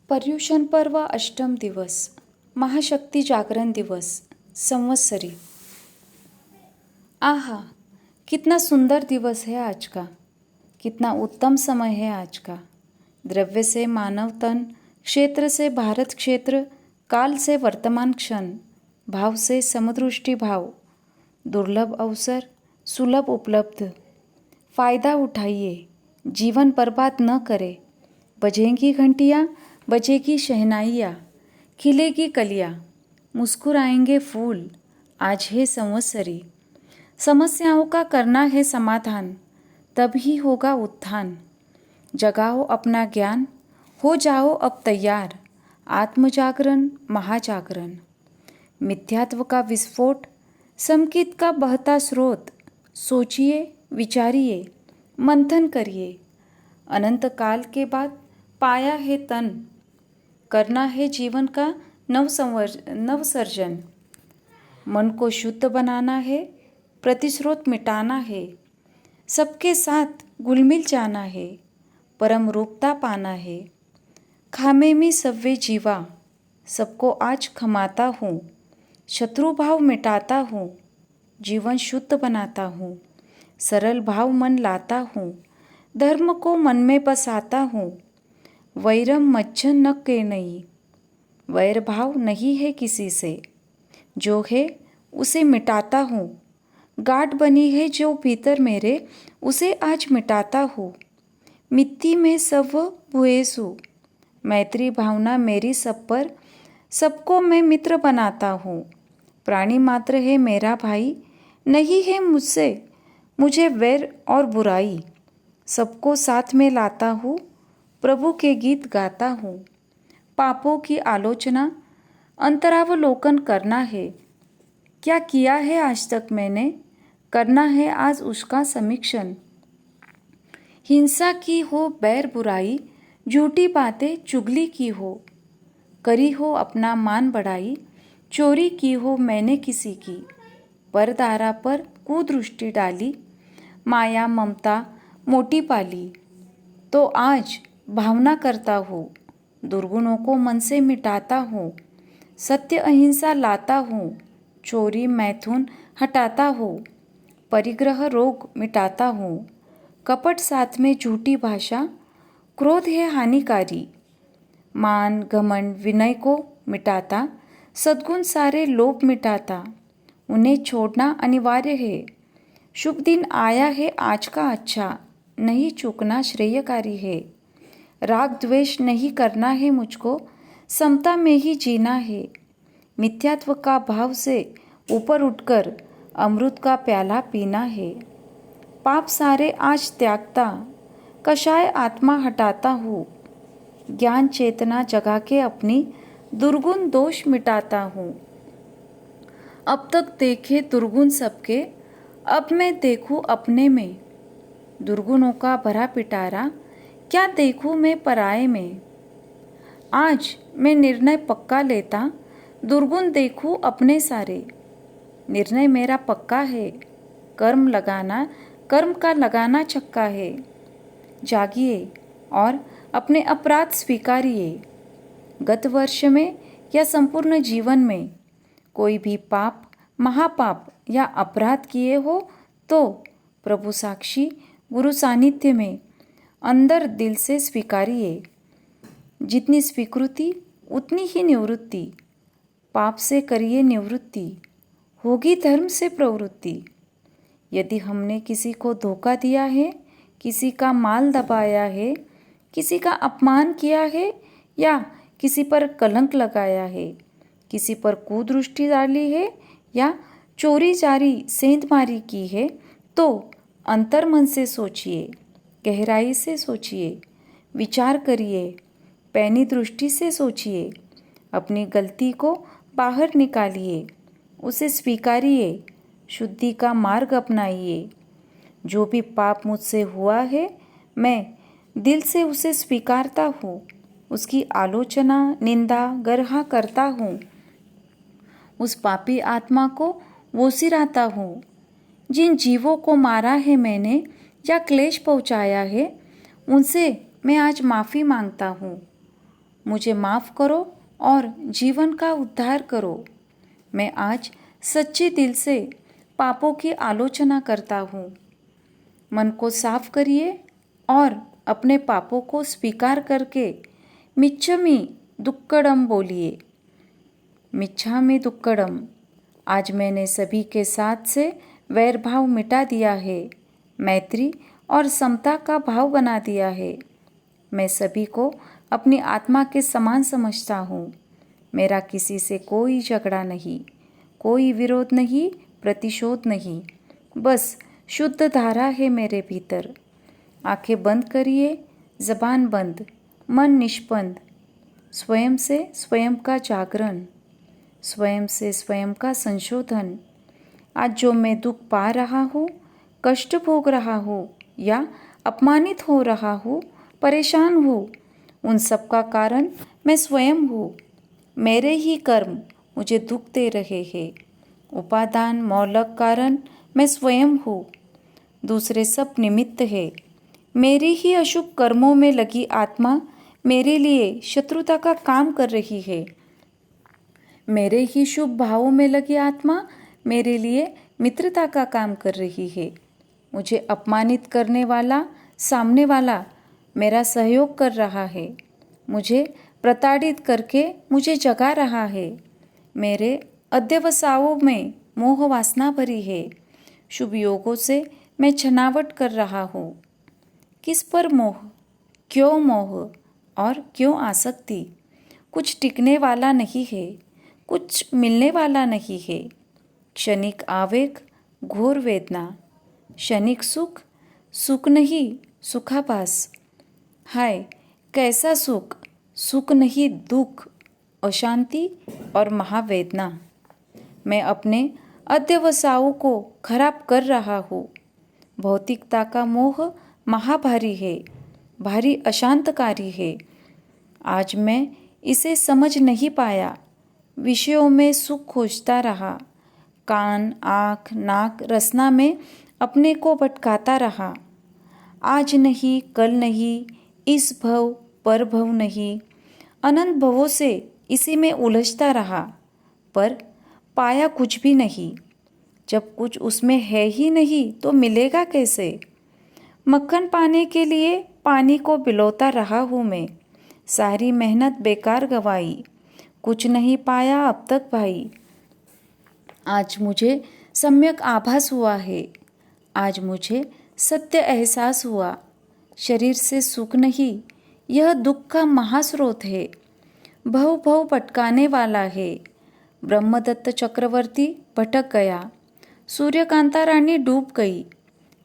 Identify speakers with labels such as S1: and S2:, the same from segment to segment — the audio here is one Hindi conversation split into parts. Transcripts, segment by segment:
S1: पर्युषण पर्व अष्टम दिवस, महाशक्ति जागरण दिवस, संवत्सरी। आहा, कितना सुंदर दिवस है आज का, कितना उत्तम समय है आज का। द्रव्य से मानव तन, क्षेत्र से भारत क्षेत्र, काल से वर्तमान क्षण, भाव से समदृष्टि भाव, दुर्लभ अवसर, सुलभ उपलब्ध। फ़ायदा उठाइए, जीवन बर्बाद न करे। बजेंगी घंटियाँ, बजेगी शहनाइयाँ, खिलेगी कलियाँ, मुस्कुराएंगे फूल। आज है संवत्सरी। समस्याओं का करना है समाधान, तभी होगा उत्थान। जगाओ अपना ज्ञान, हो जाओ अब तैयार। आत्मजागरण, महाजागरण। मिथ्यात्व का विस्फोट, संकित का बहता स्रोत। सोचिए, विचारिए, मंथन करिए। अनंत काल के बाद पाया है तन, करना है जीवन का नवसर्जन। मन को शुद्ध बनाना है, प्रतिस्रोत मिटाना है। सबके साथ घुलमिल जाना है, परम रूपता पाना है। खामे में सव्वे जीवा, सबको आज खमाता हूँ। शत्रु भाव मिटाता हूँ, जीवन शुद्ध बनाता हूँ। सरल भाव मन लाता हूँ, धर्म को मन में बसाता हूँ। वैरम मज्जन न के नहीं, वैर भाव नहीं है किसी से। जो है उसे मिटाता हूँ, गांठ बनी है जो भीतर मेरे, उसे आज मिटाता हूँ। मिट्टी में सब भुएसु, मैत्री भावना मेरी सब पर, सबको मैं मित्र बनाता हूँ। प्राणी मात्र है मेरा भाई, नहीं है मुझसे मुझे वैर और बुराई। सबको साथ में लाता हूँ, प्रभु के गीत गाता हूँ। पापों की आलोचना, अंतरावलोकन करना है। क्या किया है आज तक मैंने, करना है आज उसका समीक्षण। हिंसा की हो, बैर बुराई, झूठी बातें चुगली की हो, करी हो अपना मान बढ़ाई, चोरी की हो मैंने किसी की, परदारा पर कुदृष्टि डाली, माया ममता मोटी पाली। तो आज भावना करता हूँ, दुर्गुणों को मन से मिटाता हूँ। सत्य अहिंसा लाता हूँ, चोरी मैथुन हटाता हूँ। परिग्रह रोग मिटाता हूँ, कपट साथ में झूठी भाषा, क्रोध है हानिकारी। मान घमंड विनय को मिटाता, सद्गुण सारे लोभ मिटाता। उन्हें छोड़ना अनिवार्य है। शुभ दिन आया है आज का अच्छा, नहीं चूकना श्रेयकारी है। राग द्वेष नहीं करना है मुझको, समता में ही जीना है। मिथ्यात्व का भाव से ऊपर उठकर अमृत का प्याला पीना है। पाप सारे आज त्यागता, कषाय आत्मा हटाता हूँ। ज्ञान चेतना जगा के अपनी दुर्गुण दोष मिटाता हूँ। अब तक देखे दुर्गुण सबके, अब मैं देखूँ अपने में। दुर्गुणों का भरा पिटारा, क्या देखूं मैं पराये में। आज मैं निर्णय पक्का लेता, दुर्गुण देखूं अपने सारे। निर्णय मेरा पक्का है, कर्म का लगाना छक्का है। जागिए और अपने अपराध स्वीकारिए। गत वर्ष में या संपूर्ण जीवन में कोई भी पाप, महापाप या अपराध किए हो तो प्रभु साक्षी गुरु सानिध्य में अंदर दिल से स्वीकारिए। जितनी स्वीकृति उतनी ही निवृत्ति। पाप से करिए निवृत्ति, होगी धर्म से प्रवृत्ति। यदि हमने किसी को धोखा दिया है, किसी का माल दबाया है, किसी का अपमान किया है या किसी पर कलंक लगाया है, किसी पर कुदृष्टि डाली है या चोरी जारी सेंधमारी की है, तो अंतर्मन से सोचिए, गहराई से सोचिए, विचार करिए, पैनी दृष्टि से सोचिए। अपनी गलती को बाहर निकालिए, उसे स्वीकारिए, शुद्धि का मार्ग अपनाइए। जो भी पाप मुझसे हुआ है, मैं दिल से उसे स्वीकारता हूँ। उसकी आलोचना, निंदा, गर्हा करता हूँ। उस पापी आत्मा को वो सिराता हूँ। जिन जीवों को मारा है मैंने या क्लेश पहुँचाया है, उनसे मैं आज माफ़ी मांगता हूँ। मुझे माफ़ करो और जीवन का उद्धार करो। मैं आज सच्चे दिल से पापों की आलोचना करता हूँ। मन को साफ करिए और अपने पापों को स्वीकार करके मिच्छामि दुक्कडम बोलिए। मिच्छामि दुक्कडम। आज मैंने सभी के साथ से वैर भाव मिटा दिया है, मैत्री और समता का भाव बना दिया है। मैं सभी को अपनी आत्मा के समान समझता हूँ। मेरा किसी से कोई झगड़ा नहीं, कोई विरोध नहीं, प्रतिशोध नहीं। बस शुद्ध धारा है मेरे भीतर। आंखें बंद करिए, जबान बंद, मन निष्पंद। स्वयं से स्वयं का जागरण, स्वयं से स्वयं का संशोधन। आज जो मैं दुख पा रहा हूँ, कष्ट भोग रहा हूँ या अपमानित हो रहा हूँ, परेशान हूँ, उन सब का कारण मैं स्वयं हूँ। मेरे ही कर्म मुझे दुख दे रहे हैं। उपादान मौलक कारण मैं स्वयं हूँ। दूसरे सब निमित्त है। मेरे ही अशुभ कर्मों में लगी आत्मा मेरे लिए शत्रुता का काम कर रही है। मेरे ही शुभ भावों में लगी आत्मा मेरे लिए मित्रता का काम कर रही है। मुझे अपमानित करने वाला सामने वाला मेरा सहयोग कर रहा है। मुझे प्रताड़ित करके मुझे जगा रहा है। मेरे अध्यवसायों में मोह वासना भरी है। शुभ योगों से मैं छनावट कर रहा हूँ। किस पर मोह, क्यों मोह और क्यों आसक्ति? कुछ टिकने वाला नहीं है, कुछ मिलने वाला नहीं है। क्षणिक आवेग, घोर वेदना, क्षणिक सुख, सुख नहीं सुखाभास। हाय कैसा सुख, सुख नहीं दुख, अशांति और महावेदना। मैं अपने अध्यवसायों को खराब कर रहा हूँ। भौतिकता का मोह महाभारी है, भारी अशांतकारी है। आज मैं इसे समझ नहीं पाया। विषयों में सुख खोजता रहा। कान, आँख, नाक, रसना में अपने को भटकाता रहा। आज नहीं, कल नहीं, इस भव पर भव नहीं, अनंत भवों से इसी में उलझता रहा, पर पाया कुछ भी नहीं। जब कुछ उसमें है ही नहीं तो मिलेगा कैसे? मक्खन पाने के लिए पानी को बिलोता रहा हूँ मैं। सारी मेहनत बेकार गवाई, कुछ नहीं पाया अब तक भाई। आज मुझे सम्यक आभास हुआ है। आज मुझे सत्य एहसास हुआ। शरीर से सुख नहीं, यह दुख का महास्रोत है। भव भव भटकाने वाला है। ब्रह्मदत्त चक्रवर्ती भटक गया। सूर्यकांता रानी डूब गई।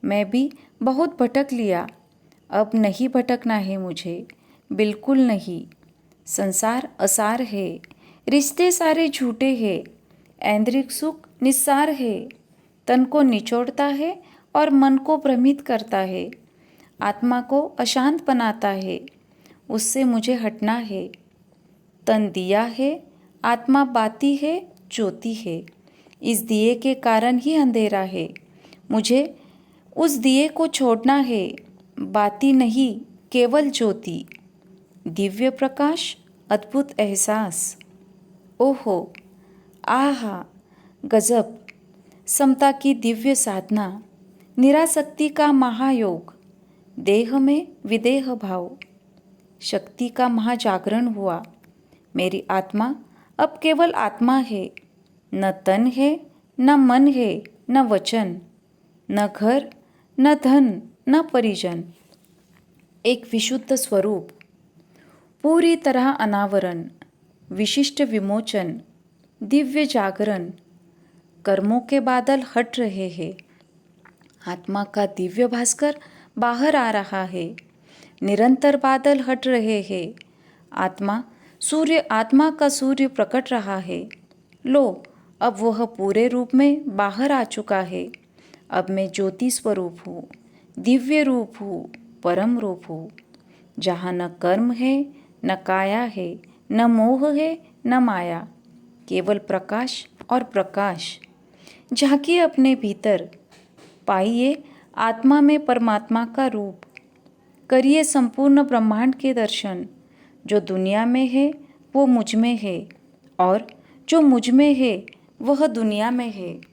S1: मैं भी बहुत भटक लिया। अब नहीं भटकना है मुझे, बिल्कुल नहीं। संसार असार है, रिश्ते सारे झूठे हैं। ऐन्द्रिक सुख निस्सार है, तन को निचोड़ता है और मन को भ्रमित करता है, आत्मा को अशांत बनाता है। उससे मुझे हटना है। तन दिया है, आत्मा बाती है, ज्योति है। इस दिए के कारण ही अंधेरा है। मुझे उस दिए को छोड़ना है। बाती नहीं, केवल ज्योति। दिव्य प्रकाश, अद्भुत एहसास। ओहो, आहा, गजब। समता की दिव्य साधना, निरासक्ति का महायोग, देह में विदेह भाव, शक्ति का महाजागरण हुआ। मेरी आत्मा अब केवल आत्मा है। न तन है, न मन है, न वचन, न घर, न धन, न परिजन। एक विशुद्ध स्वरूप, पूरी तरह अनावरण, विशिष्ट विमोचन, दिव्य जागरण। कर्मों के बादल हट रहे हैं। आत्मा का दिव्य भास्कर बाहर आ रहा है। निरंतर बादल हट रहे हैं। आत्मा का सूर्य प्रकट रहा है। लो, अब वह पूरे रूप में बाहर आ चुका है। अब मैं ज्योति स्वरूप हूँ, दिव्य रूप हूँ, परम रूप हूँ। जहाँ न कर्म है, न काया है, न मोह है, न माया, केवल प्रकाश और प्रकाश। झांकिए अपने भीतर, पाइए आत्मा में परमात्मा का रूप। करिए संपूर्ण ब्रह्मांड के दर्शन। जो दुनिया में है वो मुझ में है और जो मुझ में है वह दुनिया में है।